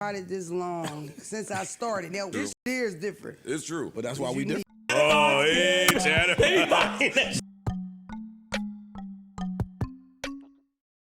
it this long since I started. Now, this year is different. It's true. But that's why we different. Oh, hey, Chatter.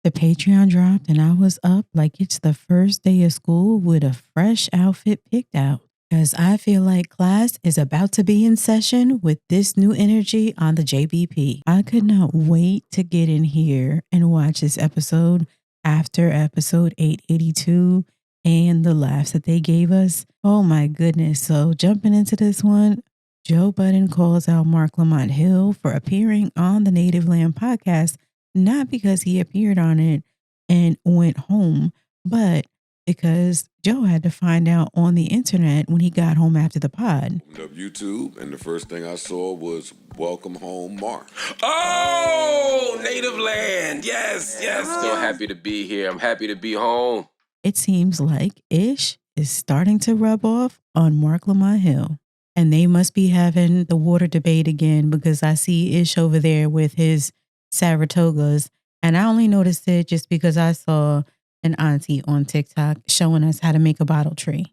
The Patreon dropped and I was up like it's the first day of school with a fresh outfit picked out. Because I feel like class is about to be in session with this new energy on the JBP. I could not wait to get in here and watch this episode after episode 882 and the laughs that they gave us. Oh my goodness. So jumping into this one, Joe Budden calls out Mark Lamont Hill for appearing on the Native Land podcast, not because he appeared on it and went home, but because Joe had to find out on the internet when he got home after the pod. Opened up YouTube, and the first thing I saw was "Welcome Home, Mark." Oh, Native Land. Yes. Still happy to be here. I'm happy to be home. It seems like Ish is starting to rub off on Mark Lamont Hill. And they must be having the water debate again because I see Ish over there with his Saratogas. And I only noticed it just because I saw an auntie on TikTok showing us how to make a bottle tree.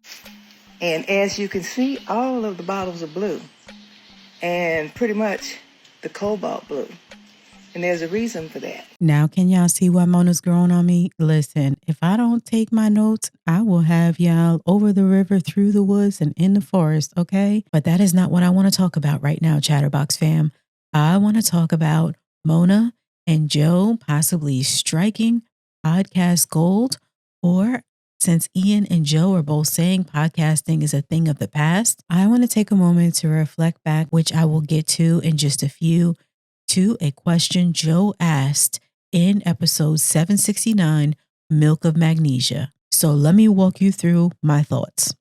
And as you can see, all of the bottles are blue. And pretty much the cobalt blue. And there's a reason for that. Now, can y'all see why Mona's growing on me? Listen, if I don't take my notes, I will have y'all over the river, through the woods, and in the forest, okay? But that is not what I want to talk about right now, Chatterboxx fam. I want to talk about Mona and Joe possibly striking podcast gold, or since Ian and Joe are both saying podcasting is a thing of the past, I want to take a moment to reflect back, which I will get to in just a few, to a question Joe asked in episode 769, Milk of Magnesia. So let me walk you through my thoughts.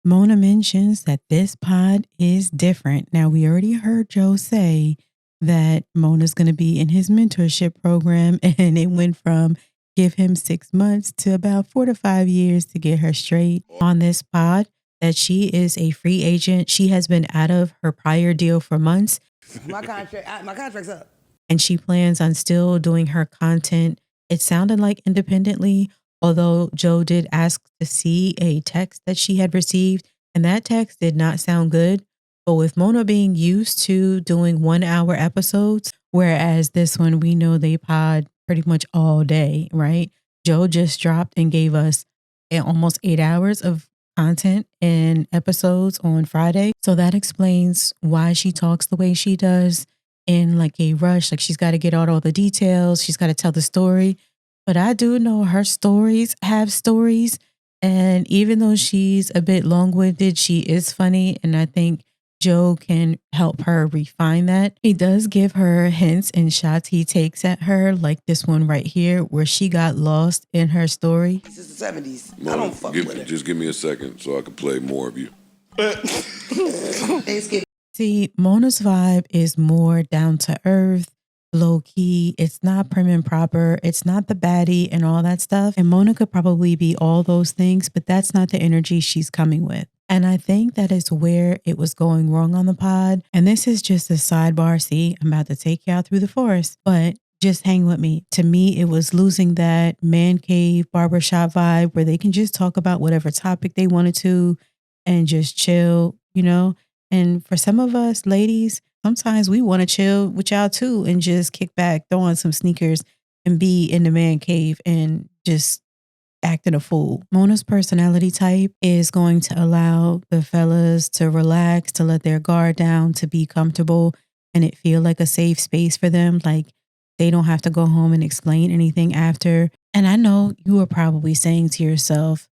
Mona mentions that this pod is different. Now, we already heard Joe say that Mona's going to be in his mentorship program, and it went from give him 6 months to about 4 to 5 years to get her straight on this pod, that she is a free agent. She has been out of her prior deal for months. My contract's up. And she plans on still doing her content. It sounded like independently, although Joe did ask to see a text that she had received, and that text did not sound good. But with Mona being used to doing 1 hour episodes, whereas this one, we know they pod pretty much all day, right? Joe just dropped and gave us almost 8 hours of content and episodes on Friday. So that explains why she talks the way she does in like a rush. Like she's got to get out all the details. She's got to tell the story. But I do know her stories have stories. And even though she's a bit long-winded, she is funny. And I think Joe can help her refine that. He does give her hints and shots he takes at her, like this one right here, where she got lost in her story. This is the 70s. Mona, I don't fuck with it. Just give me a second so I can play more of you. See, Mona's vibe is more down to earth, low key. It's not prim and proper. It's not the baddie and all that stuff. And Mona could probably be all those things, but that's not the energy she's coming with. And I think that is where it was going wrong on the pod. And this is just a sidebar. See, I'm about to take y'all through the forest, but just hang with me. To me, it was losing that man cave barbershop vibe where they can just talk about whatever topic they wanted to and just chill, you know? And for some of us ladies, sometimes we want to chill with y'all too and just kick back, throw on some sneakers and be in the man cave and just acting a fool. Mona's personality type is going to allow the fellas to relax, to let their guard down, to be comfortable, and it feel like a safe space for them. Like they don't have to go home and explain anything after. And I know you are probably saying to yourself,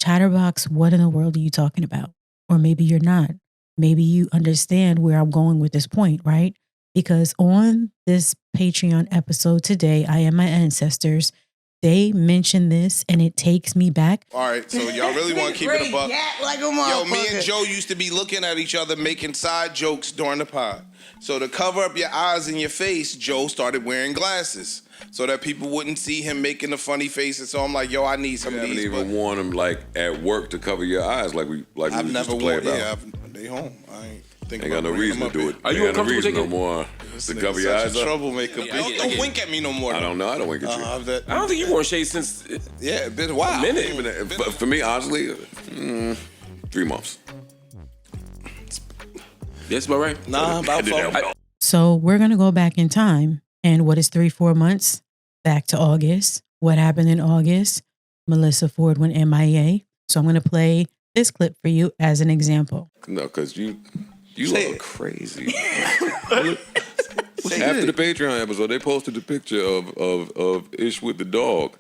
Chatterboxx, what in the world are you talking about? Or maybe you're not. Maybe you understand where I'm going with this point, right? Because on this Patreon episode today, I Am My Ancestors, they mention this and it takes me back. All right, so y'all really want to keep it a buck? Like a Yo, me and Joe used to be looking at each other making side jokes during the pod. So to cover up your eyes and your face, Joe started wearing glasses so that people wouldn't see him making the funny faces. So I'm like, yo, I need some of these. You haven't even worn them like at work to cover your eyes like we used to play about. They home. I ain't. think Ain't got no reason to do it. Are you Ain't got no uncomfortable reason no taking- more to cover your eyes up. Troublemaker. Yeah, I Don't get- wink at me no more. I don't know. I don't wink at you. I don't think you've worn shades since Yeah, been a while. a minute. But for me, honestly, 3 months. That's about right. Nah, about 4. So we're going to go back in time. And what is 3-4 months? Back to August. What happened in August? Melyssa Ford went MIA. So I'm going to play this clip for you as an example. No, because you Say are it. crazy. After the Patreon episode, they posted the picture of Ish with the dog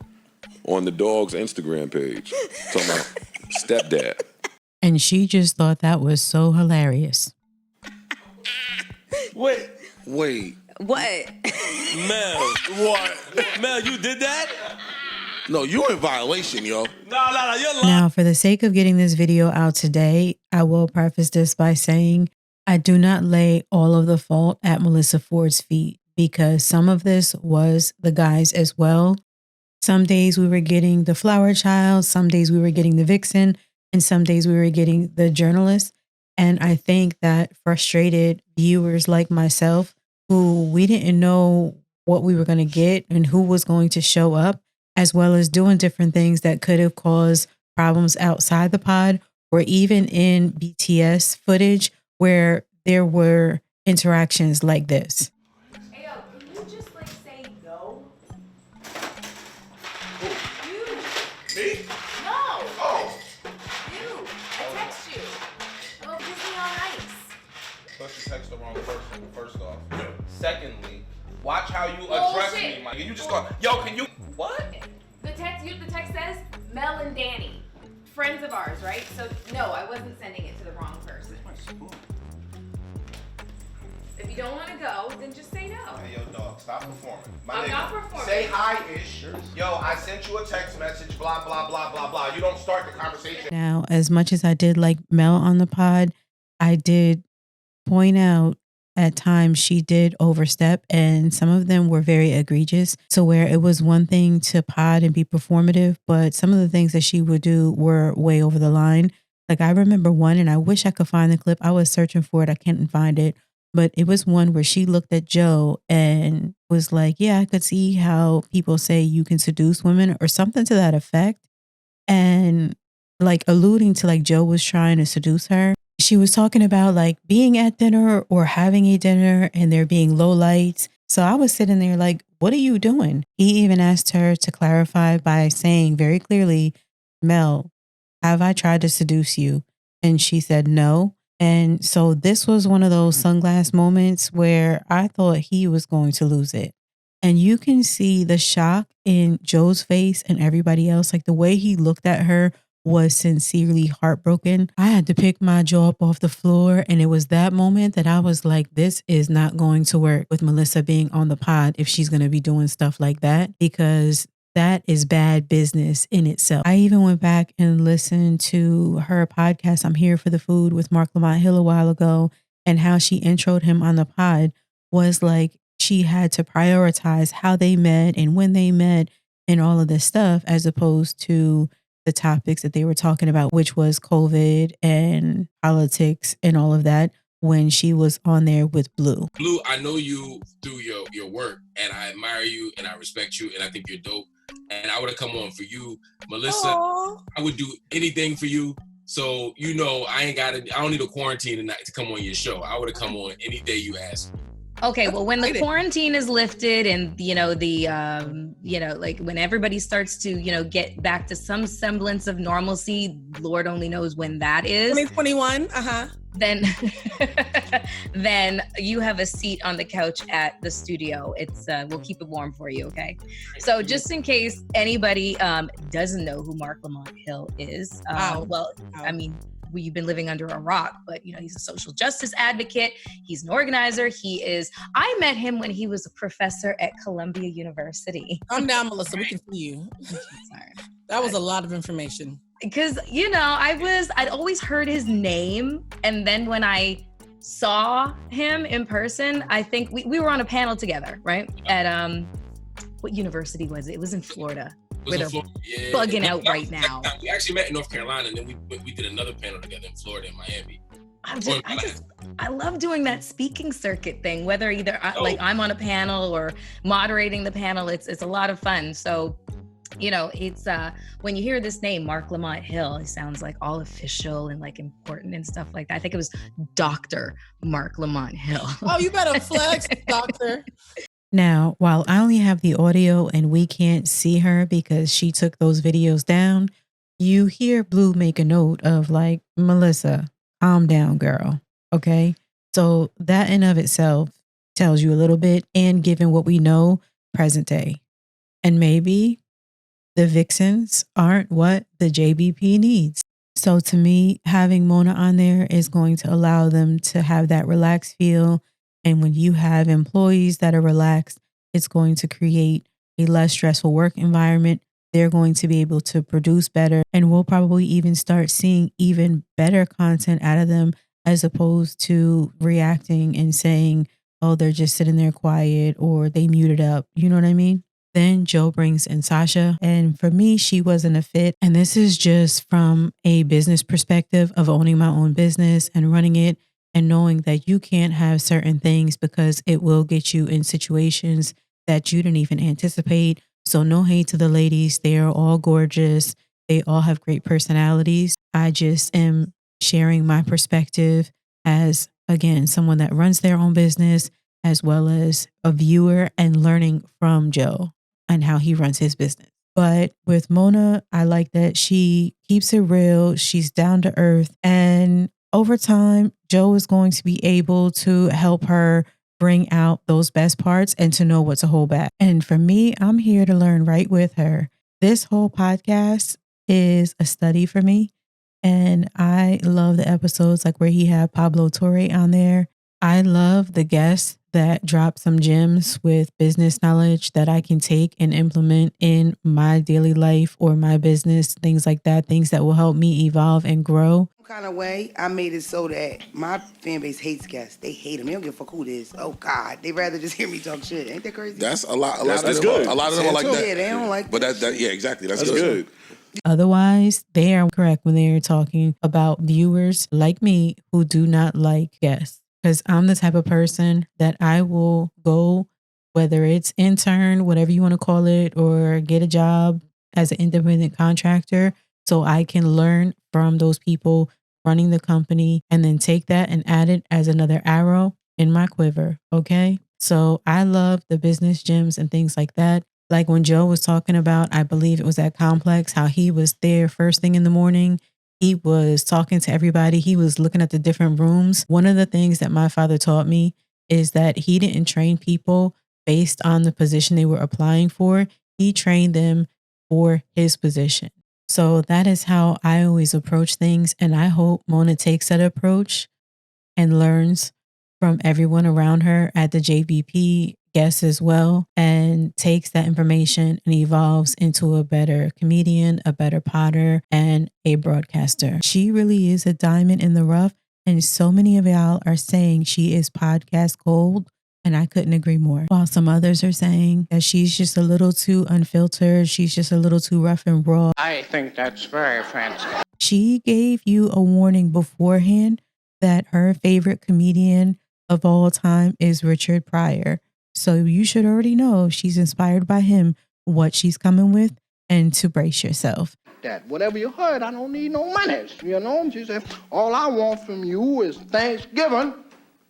on the dog's Instagram page. Talking about stepdad. And she just thought that was so hilarious. Wait, What? Mel, what? Mel, you did that? No, you in violation, yo. No, you're lying. Now, for the sake of getting this video out today, I will preface this by saying I do not lay all of the fault at Melyssa Ford's feet because some of this was the guys as well. Some days we were getting the flower child, some days we were getting the vixen, and some days we were getting the journalist. And I think that frustrated viewers like myself, who we didn't know what we were going to get and who was going to show up, as well as doing different things that could have caused problems outside the pod or even in BTS footage where there were interactions like this. Hey, yo, can you just say no? Me? No! Oh. You! I text you. Oh, Disney on Ice. But you text the wrong person, first off. Secondly, watch how you Bullshit. address me, Mike. You just go, yo, can you... What? The text says Mel and Danny, friends of ours, right? So no, I wasn't sending it to the wrong person. If you don't want to go, then just say no. Hey, yo, dog, stop performing. I'm not performing. Say hi-ish. Yo, I sent you a text message, blah, blah, blah, blah, blah. You don't start the conversation. Now, as much as I did like Mel on the pod, I did point out at times she did overstep, and some of them were very egregious. So where it was one thing to pod and be performative, but some of the things that she would do were way over the line. Like I remember one, and I wish I could find the clip. I was searching for it. I couldn't find it. But it was one where she looked at Joe and was like, yeah, I could see how people say you can seduce women or something to that effect. And like alluding to like Joe was trying to seduce her. She was talking about like being at dinner or having a dinner and there being low lights. So I was sitting there like, what are you doing? He even asked her to clarify by saying very clearly, Mel, have I tried to seduce you? And she said no. And so this was one of those sunglass moments where I thought he was going to lose it. And you can see the shock in Joe's face and everybody else. Like the way he looked at her was sincerely heartbroken. I had to pick my jaw up off the floor. And it was that moment that I was like, this is not going to work with Melyssa being on the pod if she's going to be doing stuff like that, because that is bad business in itself. I even went back and listened to her podcast, I'm Here for the Food, with Lamont Hill a while ago, and how she introed him on the pod was like she had to prioritize how they met and when they met and all of this stuff, as opposed to the topics that they were talking about, which was COVID and politics and all of that, when she was on there with Blue. Blue, I know you through your work, and I admire you, and I respect you, and I think you're dope. And I would have come on for you, Melyssa. Aww. I would do anything for you. So you know, I don't need a quarantine tonight to come on your show. I would have come on any day you asked. Okay, well, when the quarantine is lifted and, like when everybody starts to, get back to some semblance of normalcy, Lord only knows when that is. 2021, Then you have a seat on the couch at the studio. It's we'll keep it warm for you, okay? So just in case anybody doesn't know who Mark Lamont Hill is, I mean, we've been living under a rock, but he's a social justice advocate. He's an organizer. I met him when he was a professor at Columbia University. Calm down, Melyssa. We can see you. Sorry. That was a lot of information. Because, I'd always heard his name. And then when I saw him in person, I think we were on a panel together, right? At, what university was it? It was in Florida. Where they're bugging out right now. We actually met in North Carolina, and then we did another panel together in Florida and Miami. I love doing that speaking circuit thing, whether either I'm on a panel or moderating the panel. It's a lot of fun. So, it's when you hear this name, Mark Lamont Hill, it sounds like all official and like important and stuff like that. I think it was Dr. Mark Lamont Hill. Oh, you better flex, doctor. Now, while I only have the audio and we can't see her because she took those videos down, you hear Blue make a note of like, Melyssa, calm down, girl. Okay. So that in of itself tells you a little bit, and given what we know present day, and maybe the vixens aren't what the JBP needs. So to me, having Mona on there is going to allow them to have that relaxed feel. And when you have employees that are relaxed, it's going to create a less stressful work environment. They're going to be able to produce better, and we'll probably even start seeing even better content out of them, as opposed to reacting and saying, oh, they're just sitting there quiet or they muted up. You know what I mean? Then Joe brings in Sasha. And for me, she wasn't a fit. And this is just from a business perspective of owning my own business and running it, and knowing that you can't have certain things because it will get you in situations that you didn't even anticipate. So no hate to the ladies. They are all gorgeous. They all have great personalities. I just am sharing my perspective as, again, someone that runs their own business, as well as a viewer, and learning from Joe and how he runs his business. But with Mona, I like that she keeps it real. She's down to earth. And over time, Joe is going to be able to help her bring out those best parts and to know what to hold back. And for me, I'm here to learn right with her. This whole podcast is a study for me. And I love the episodes like where he had Pablo Torre on there. I love the guests that drop some gems with business knowledge that I can take and implement in my daily life or my business, things like that, things that will help me evolve and grow. Kind of way, I made it so that my fan base hates guests. They hate them. They don't give a fuck who it is. Oh God, they rather just hear me talk shit. Ain't that crazy? That's a lot. That's good. A lot of them are like that. Yeah, they don't like. But yeah, exactly. That's good. Otherwise, they are correct when they are talking about viewers like me who do not like guests. Because I'm the type of person that I will go, whether it's intern, whatever you want to call it, or get a job as an independent contractor, so I can learn from those people running the company and then take that and add it as another arrow in my quiver. Okay. So I love the business gems and things like that. Like when Joe was talking about, I believe it was at Complex, how he was there first thing in the morning. He was talking to everybody. He was looking at the different rooms. One of the things that my father taught me is that he didn't train people based on the position they were applying for. He trained them for his position. So that is how I always approach things. And I hope Mona takes that approach and learns from everyone around her at the JBP, guests as well, and takes that information and evolves into a better comedian, a better potter, and a broadcaster. She really is a diamond in the rough. And so many of y'all are saying she is podcast gold. And I couldn't agree more. While some others are saying that she's just a little too unfiltered. She's just a little too rough and raw. I think that's very fancy. She gave you a warning beforehand that her favorite comedian of all time is Richard Pryor. So you should already know she's inspired by him, what she's coming with, and to brace yourself. That whatever you heard, I don't need no money. You know, she said, all I want from you is Thanksgiving.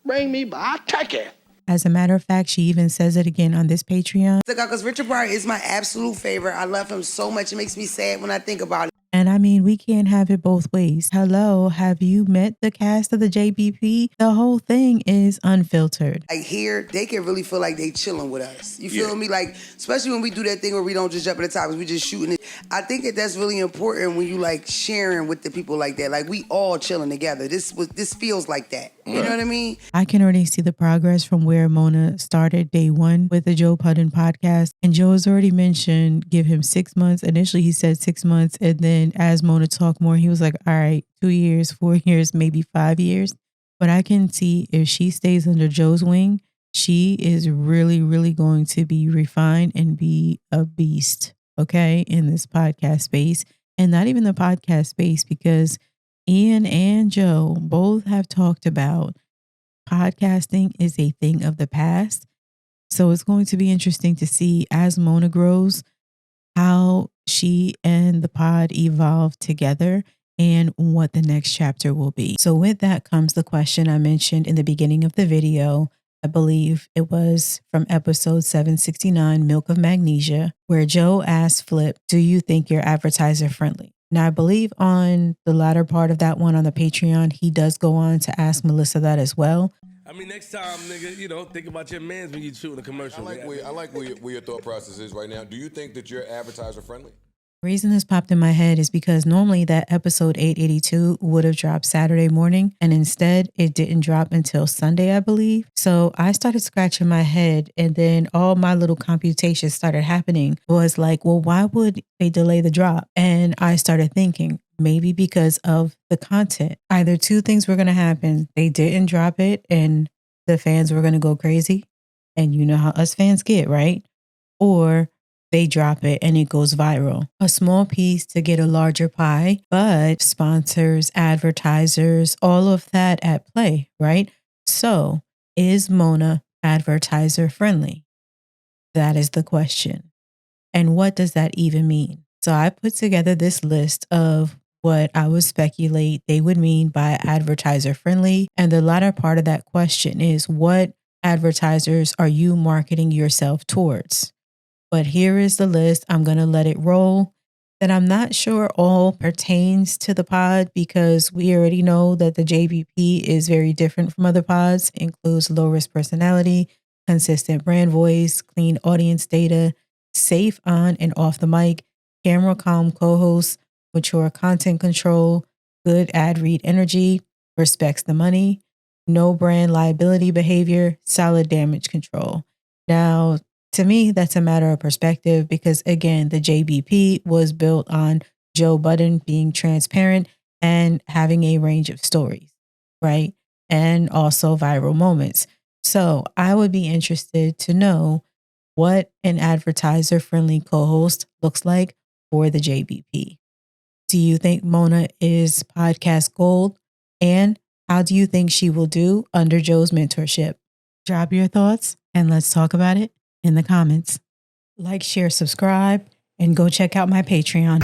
Bring me by turkey. As a matter of fact, she even says it again on this Patreon. Because Richard Pryor is my absolute favorite. I love him so much. It makes me sad when I think about it. And I mean, we can't have it both ways. Hello, have you met the cast of the JBP? The whole thing is unfiltered. Like here, they can really feel like they chilling with us. You feel me? Like, especially when we do that thing where we don't just jump at the topics, we just shooting it. I think that that's really important when you like sharing with the people like that. Like we all chilling together. This feels like that. You know what I mean? I can already see the progress from where Mona started day one with the Joe Budden podcast. And Joe has already mentioned give him 6 months. Initially, he said 6 months. And then as Mona talked more, he was like, all right, 2 years, 4 years, maybe 5 years. But I can see if she stays under Joe's wing, she is really, really going to be refined and be a beast, okay, in this podcast space. And not even the podcast space, because Ian and Joe both have talked about podcasting is a thing of the past. So it's going to be interesting to see as Mona grows how she and the pod evolve together and what the next chapter will be. So with that comes the question I mentioned in the beginning of the video. I believe it was from episode 769, Milk of Magnesia, where Joe asked Flip, do you think you're advertiser friendly? Now, I believe on the latter part of that one on the Patreon, he does go on to ask Melyssa that as well. I mean, next time, nigga, think about your mans when you shooting a commercial. I like where your thought process is right now. Do you think that you're advertiser friendly? The reason this popped in my head is because normally that episode 882 would have dropped Saturday morning, and instead it didn't drop until Sunday, I believe. So I started scratching my head, and then all my little computations started happening. Was like, well, why would they delay the drop? And I started thinking, maybe because of the content. Either two things were going to happen. They didn't drop it, and the fans were going to go crazy. And you know how us fans get, right? Or they drop it and it goes viral. A small piece to get a larger pie, but sponsors, advertisers, all of that at play, right? So is Mona advertiser friendly? That is the question. And what does that even mean? So I put together this list of what I would speculate they would mean by advertiser friendly. And the latter part of that question is, what advertisers are you marketing yourself towards? But here is the list. I'm going to let it roll. That I'm not sure all pertains to the pod because we already know that the JBP is very different from other pods. It includes low risk personality, consistent brand voice, clean audience data, safe on and off the mic, camera calm co-host, mature content control, good ad read energy, respects the money, no brand liability behavior, solid damage control. Now, to me, that's a matter of perspective because, again, the JBP was built on Joe Budden being transparent and having a range of stories, right? And also viral moments. So I would be interested to know what an advertiser-friendly co-host looks like for the JBP. Do you think Mona is podcast gold? And how do you think she will do under Joe's mentorship? Drop your thoughts and let's talk about it in the comments. Like, share, subscribe, and go check out my Patreon.